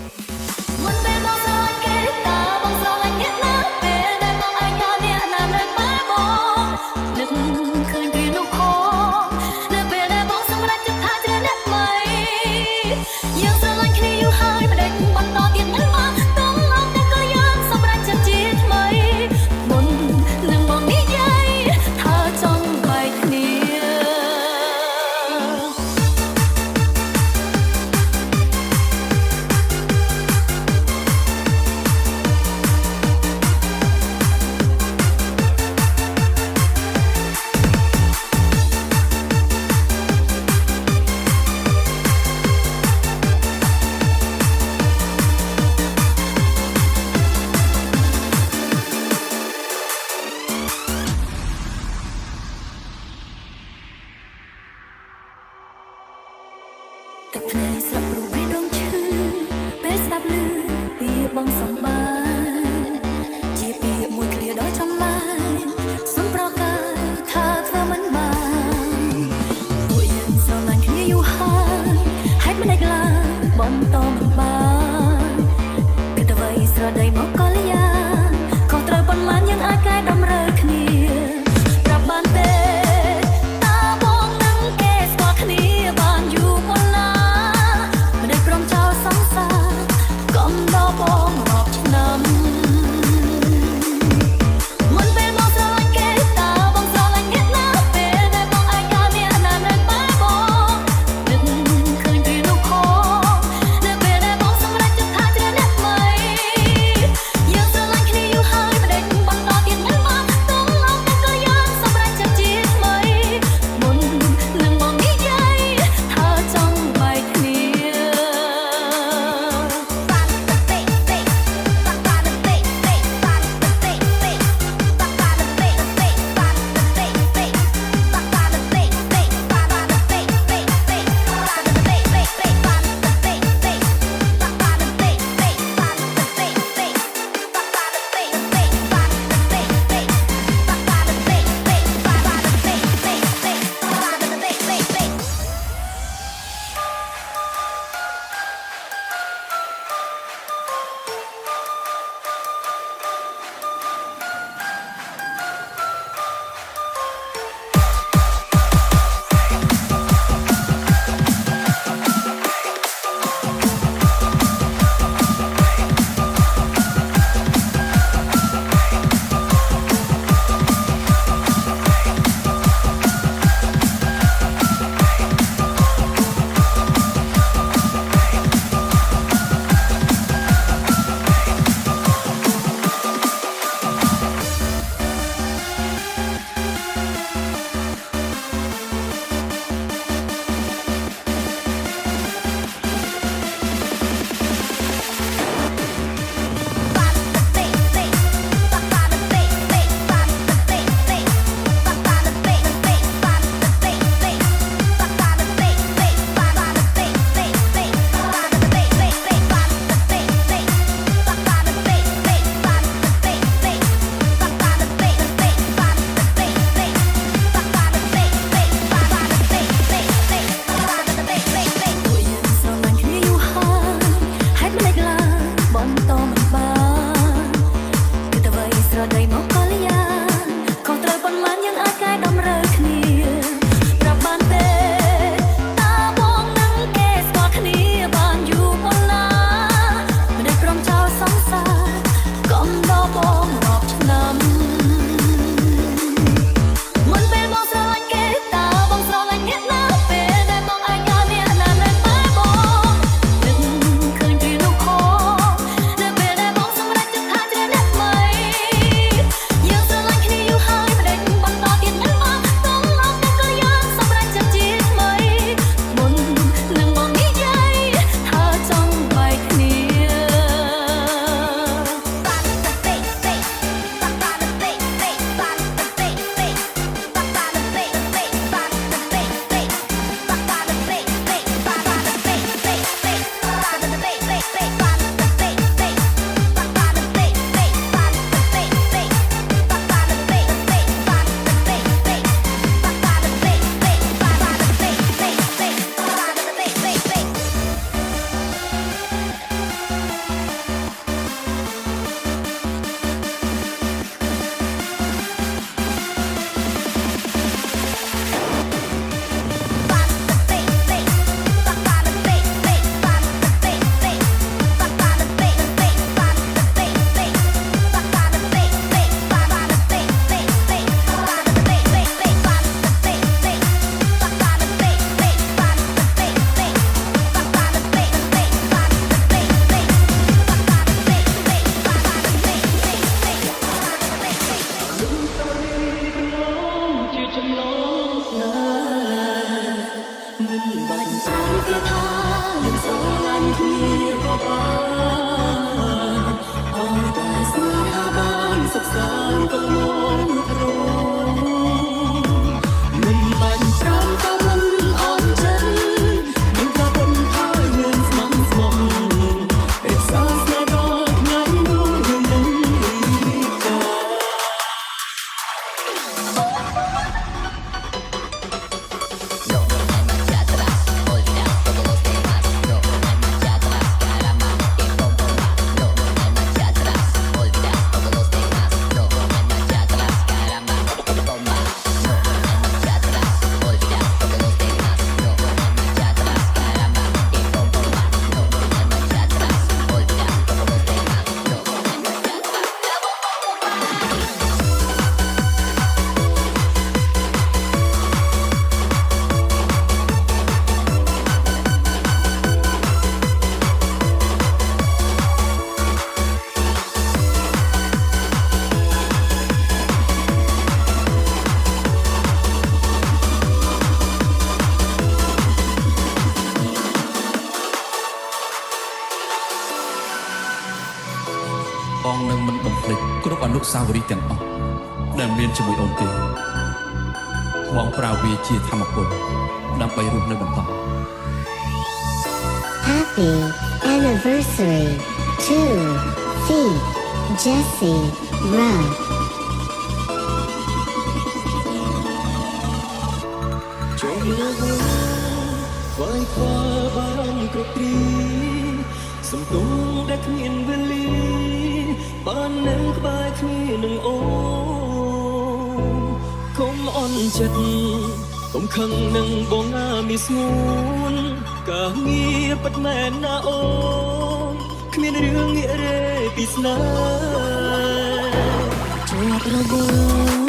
មុនពេលមកស្រឡាញ់គេតើបងស្រឡាញ់អ្នកណាពេលដែលបងឯងក៏អ្នកណានៅប៉ាបងនឹកឃើញពីនោះផងនៅពេលដែលបងសម្រេចចិត្តថាជ្រើសអ្នកថ្មីយើងស្រឡាញ់គ្នាយូរហើយមិនដេញបន្តទៀតមិនមកទុំអត់តែក៏យើងសម្រេចចិត្តជាថ្មីមុននឹងបងនិយាយថាចង់បែកគ្នា ទឹកភ្នែកស្រាប់រូបរាងដងឈឺពេលស្ដាប់ឮពីបងសំបានជាពាក្យមួយឃ្លាដ៏ចំឡាយសុំប្រកាសថាធ្វើមិនបានពួកយើងស្រឡាញ់គ្នាយូរហើយហេតុមិនដេចឡើយបងតមិនបានគិតអ្វីស្រដីមកក៏លយ៉ាខុសត្រូវប៉ុន្មានយើងអាចកែតម្រូវគ្នាប្រាប់បានទេតើបងនឹងគេស្គាល់គ្នាបានយូរប៉ុណ្ណា មិនដេចព្រមចោលសង្សារកុំដល់បងរាប់ឆ្នាំ បងនឹងមិនបំភ្លេចគ្រប់អនុស្សាវរីយ៍ទាំងអស់ដែលមានជាមួយអូនទេបងប្រើវាជាធម្មពលដើម្បីរស់នៅបន្ត Happy anniversary to Fee Jessie Rudd. ចូលលើកខ្វាយខ្វល់បារម្ភគ្រប់គ្រីសំទោសដែលគ្មានវេលាបាននៅក្បែរគ្នានឹងអូនកុំអន់ចិត្តកុំខឹងនឹងបងណាមីស្ងួនកាងារពិតមែនណាអូនគ្មានរឿងងាករេពីស្នេហ៍ជាប់រវល់